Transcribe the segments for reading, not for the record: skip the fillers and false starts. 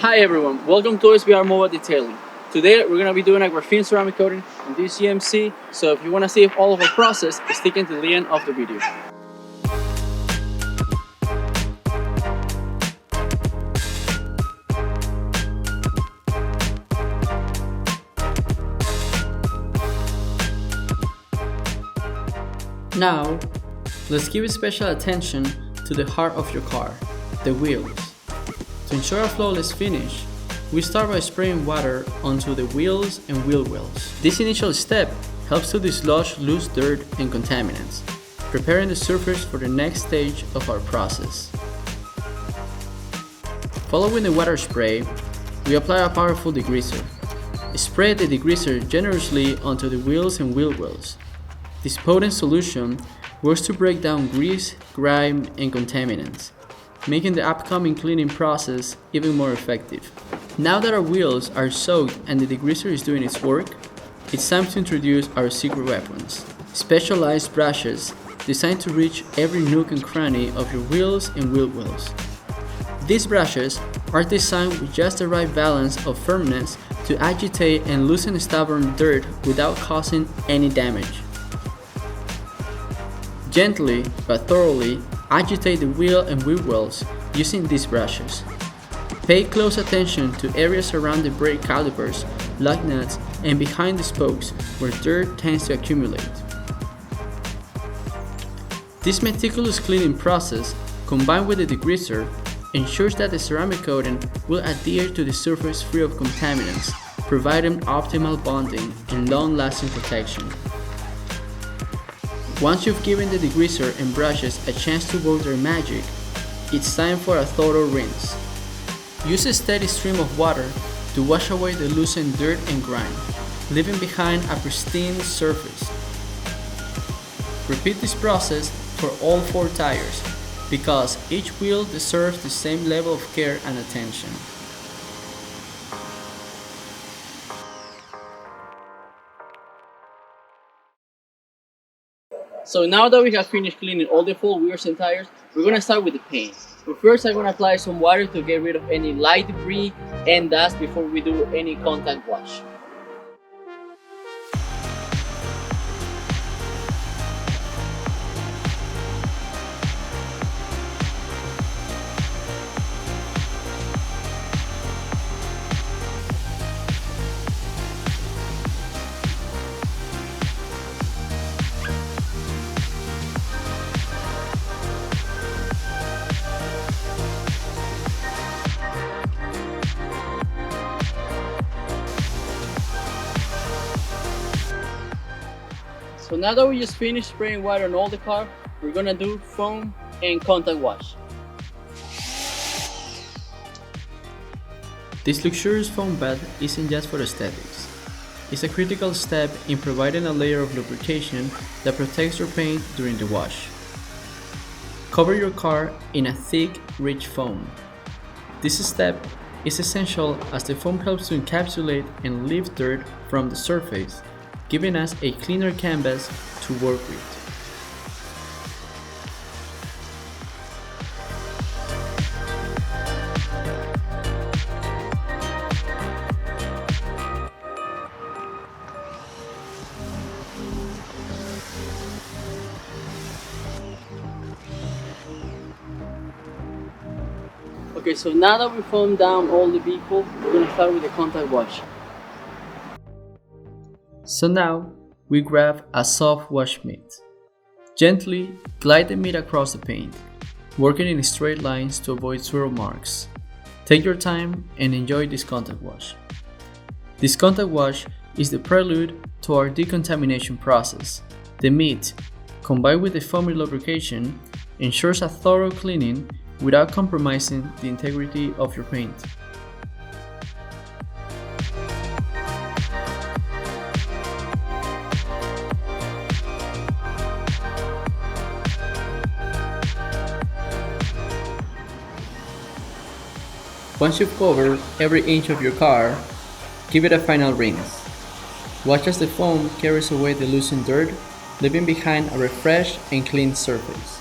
Hi everyone, welcome to OSVR Mobile Detailing. Today we're going to be doing a graphene ceramic coating on this GMC, so if you want to see all of our process, stick until the end of the video. Now, let's give special attention to the heart of your car, the wheels. To ensure a flawless finish, we start by spraying water onto the wheels and wheel wells. This initial step helps to dislodge loose dirt and contaminants, preparing the surface for the next stage of our process. Following the water spray, we apply a powerful degreaser. Spray the degreaser generously onto the wheels and wheel wells. This potent solution works to break down grease, grime, and contaminants, making the upcoming cleaning process even more effective. Now that our wheels are soaked and the degreaser is doing its work, it's time to introduce our secret weapons. Specialized brushes designed to reach every nook and cranny of your wheels and wheel wells. These brushes are designed with just the right balance of firmness to agitate and loosen stubborn dirt without causing any damage. Gently but thoroughly agitate the wheel and wheel wells using these brushes. Pay close attention to areas around the brake calipers, lug nuts, and behind the spokes where dirt tends to accumulate. This meticulous cleaning process, combined with the degreaser, ensures that the ceramic coating will adhere to the surface free of contaminants, providing optimal bonding and long-lasting protection. Once you've given the degreaser and brushes a chance to work their magic, it's time for a thorough rinse. Use a steady stream of water to wash away the loosened dirt and grime, leaving behind a pristine surface. Repeat this process for all 4 tires, because each wheel deserves the same level of care and attention. So now that we have finished cleaning all the 4 wheels and tires, we're going to start with the paint. But first I'm going to apply some water to get rid of any light debris and dust before we do any contact wash. So now that we just finished spraying water on all the car, we're gonna do foam and contact wash. This luxurious foam bath isn't just for aesthetics. It's a critical step in providing a layer of lubrication that protects your paint during the wash. Cover your car in a thick, rich foam. This step is essential as the foam helps to encapsulate and lift dirt from the surface, giving us a cleaner canvas to work with. Okay, so now that we foamed down all the vehicle, we're going to start with the contact wash. So now, we grab a soft wash mitt. Gently glide the mitt across the paint, working in straight lines to avoid swirl marks. Take your time and enjoy this contact wash. This contact wash is the prelude to our decontamination process. The mitt, combined with the foamy lubrication, ensures a thorough cleaning without compromising the integrity of your paint. Once you've covered every inch of your car, give it a final rinse. Watch as the foam carries away the loosened dirt, leaving behind a refreshed and clean surface.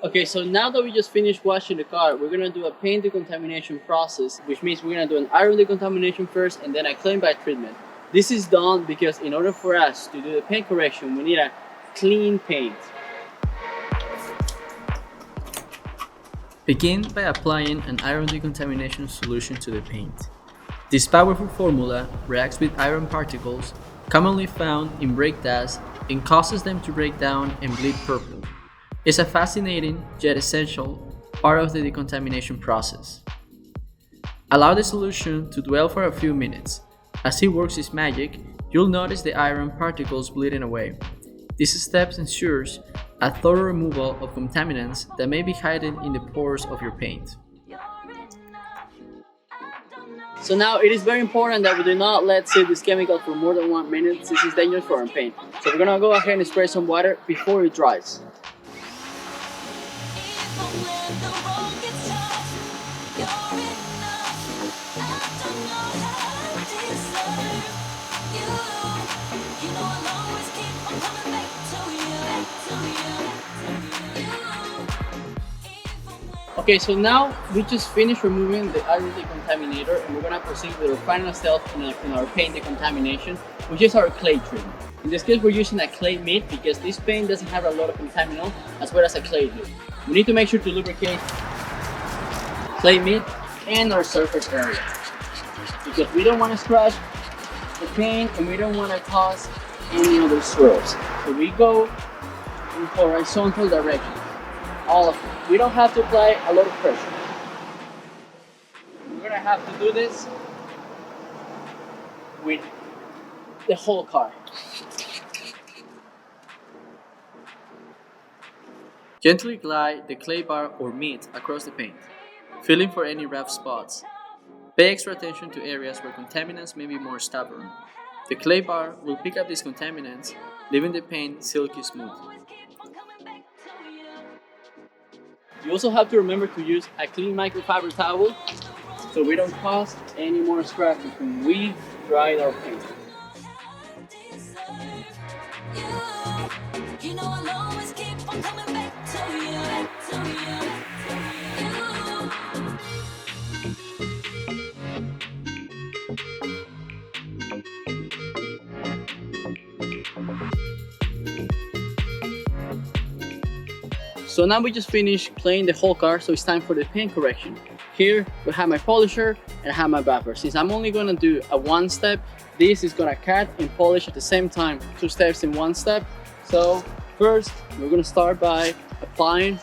Okay, so now that we just finished washing the car, we're gonna do a paint decontamination process, which means we're gonna do an iron decontamination first and then a clean by treatment. This is done because in order for us to do the paint correction, we need a clean paint. Begin by applying an iron decontamination solution to the paint. This powerful formula reacts with iron particles commonly found in brake dust and causes them to break down and bleed purple. It's a fascinating yet essential part of the decontamination process. Allow the solution to dwell for a few minutes. As it works its magic, you'll notice the iron particles bleeding away. This step ensures a thorough removal of contaminants that may be hidden in the pores of your paint. So now it is very important that we do not let sit this chemical for more than 1 minute. This is dangerous for our paint. So we're gonna go ahead and spray some water before it dries. Okay, so now we just finished removing the iron decontaminator and we're gonna proceed with our final step in our paint decontamination, which is our clay treatment. In this case, we're using a clay mitt because this paint doesn't have a lot of contaminant as well as a clay do. We need to make sure to lubricate clay mitt and our surface area because we don't want to scratch the paint and we don't want to cause any other swirls. So we go in horizontal direction. All of it. We don't have to apply a lot of pressure. We're gonna have to do this with the whole car. Gently glide the clay bar or mitt across the paint, feeling for any rough spots. Pay extra attention to areas where contaminants may be more stubborn. The clay bar will pick up these contaminants, leaving the paint silky smooth. You also have to remember to use a clean microfiber towel so we don't cause any more scratches when we dry our paint. So now we just finished cleaning the whole car, so it's time for the paint correction. Here we have my polisher and I have my buffer. Since I'm only gonna do a one step, this is gonna cut and polish at the same time, 2 steps in 1 step. So first we're gonna start by applying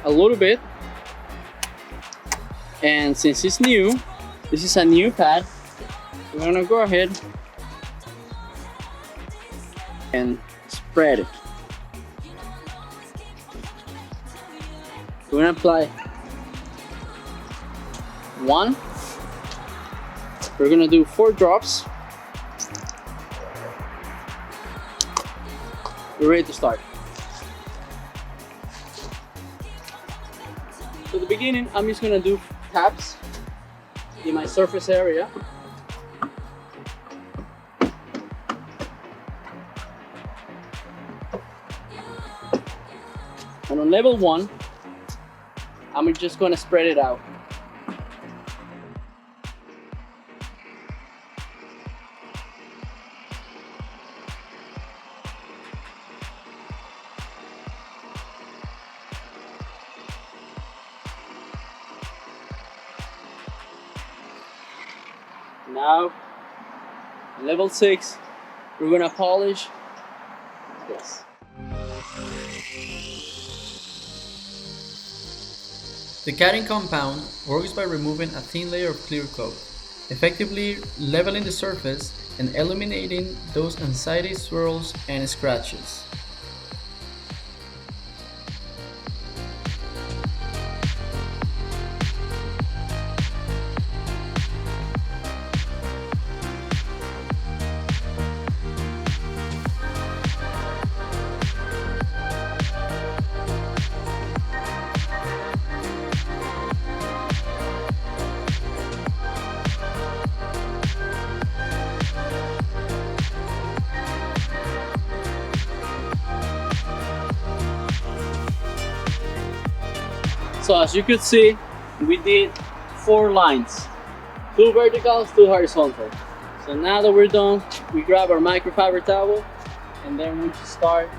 a little bit. And since it's new, this is a new pad, we're gonna go ahead and spread it. We're gonna apply 1. We're gonna do 4 drops. We're ready to start. So at the beginning, I'm just gonna do taps in my surface area. And on level 1, I'm just gonna spread it out. Now, level 6, we're gonna polish this. The cutting compound works by removing a thin layer of clear coat, effectively leveling the surface and eliminating those unsightly swirls and scratches. So as you could see, we did 4 lines, 2 verticals, 2 horizontal. So now that we're done, we grab our microfiber towel and then we just start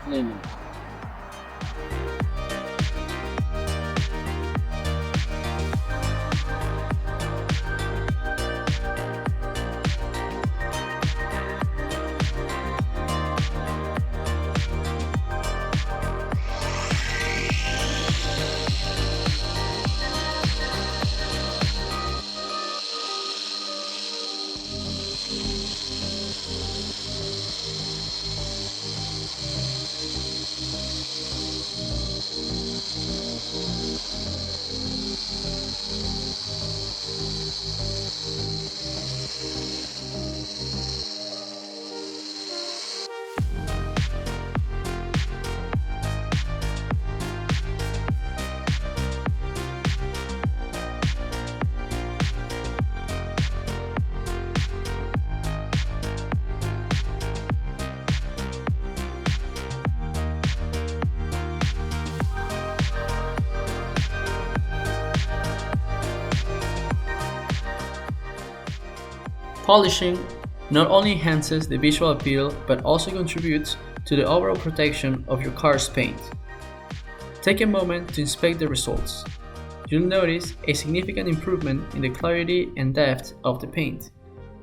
cleaning. Polishing not only enhances the visual appeal but also contributes to the overall protection of your car's paint. Take a moment to inspect the results. You'll notice a significant improvement in the clarity and depth of the paint.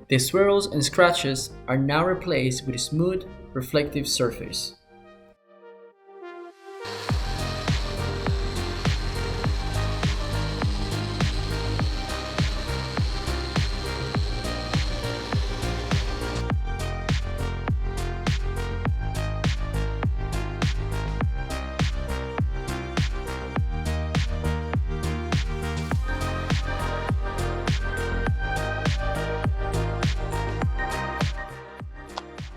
The swirls and scratches are now replaced with a smooth, reflective surface.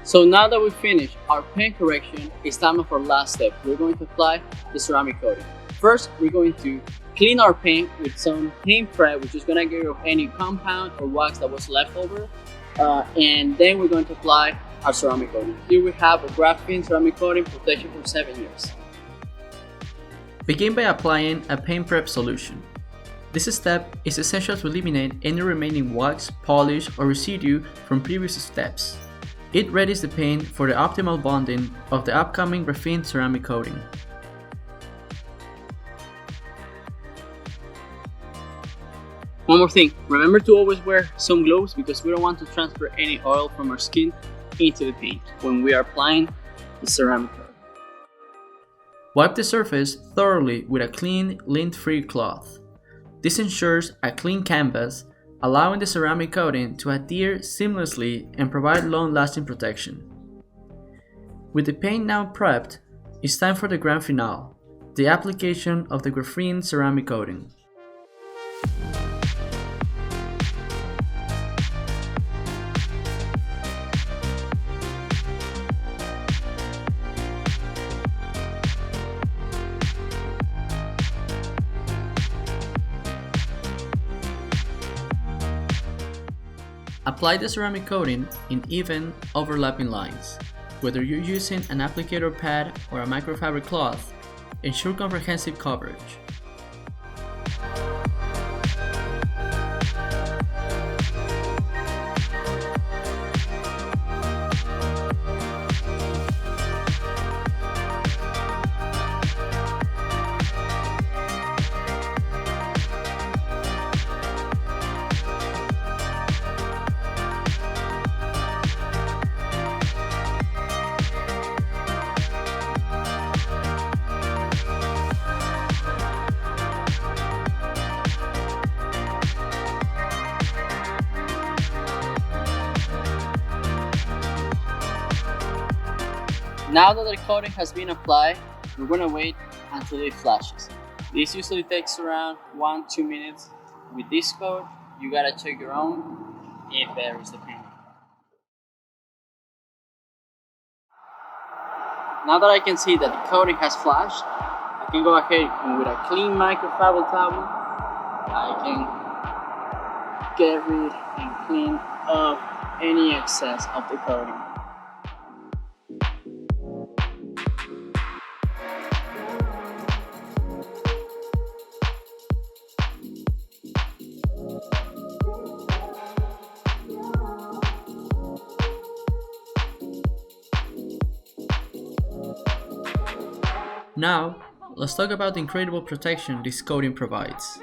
So now that we've finished our paint correction, it's time for our last step. We're going to apply the ceramic coating. First, we're going to clean our paint with some paint prep, which is going to get rid of any compound or wax that was left over. And then we're going to apply our ceramic coating. Here we have a graphene ceramic coating protection for 7 years. Begin by applying a paint prep solution. This step is essential to eliminate any remaining wax, polish, or residue from previous steps. It readies the paint for the optimal bonding of the upcoming graphene ceramic coating. One more thing, remember to always wear some gloves because we don't want to transfer any oil from our skin into the paint when we are applying the ceramic coating. Wipe the surface thoroughly with a clean, lint-free cloth. This ensures a clean canvas, allowing the ceramic coating to adhere seamlessly and provide long-lasting protection. With the paint now prepped, it's time for the grand finale, the application of the graphene ceramic coating. Apply the ceramic coating in even, overlapping lines. Whether you're using an applicator pad or a microfiber cloth, ensure comprehensive coverage. Now that the coating has been applied, we're going to wait until it flashes. This usually takes around 1-2 minutes. With this coat, you gotta check your own if there is the paint. Now that I can see that the coating has flashed, I can go ahead and with a clean microfiber towel, I can get rid and clean up any excess of the coating. Now, let's talk about the incredible protection this coating provides.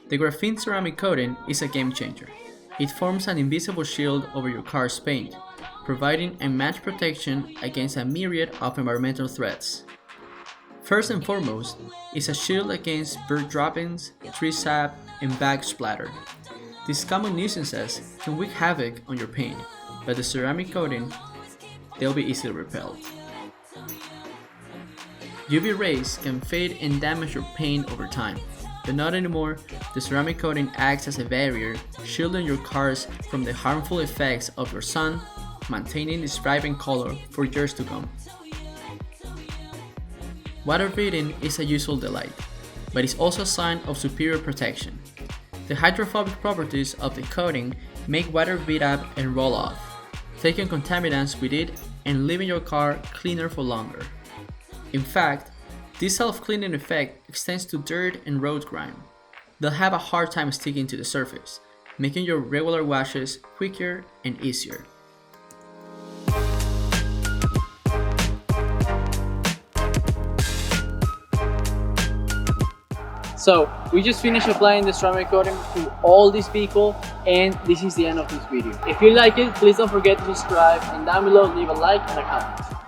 The graphene ceramic coating is a game changer. It forms an invisible shield over your car's paint, providing unmatched protection against a myriad of environmental threats. First and foremost, it's a shield against bird droppings, tree sap, and bag splatter. These common nuisances can wreak havoc on your paint, but the ceramic coating, they'll be easily repelled. UV rays can fade and damage your paint over time, but not anymore. The ceramic coating acts as a barrier, shielding your cars from the harmful effects of your sun, maintaining its vibrant color for years to come. Water beading is a useful delight, but it's also a sign of superior protection. The hydrophobic properties of the coating make water bead up and roll off, taking contaminants with it and leaving your car cleaner for longer. In fact, this self-cleaning effect extends to dirt and road grime. They'll have a hard time sticking to the surface, making your regular washes quicker and easier. So we just finished applying the ceramic coating to all these vehicles, and this is the end of this video. If you like it, please don't forget to subscribe, and down below leave a like and a comment.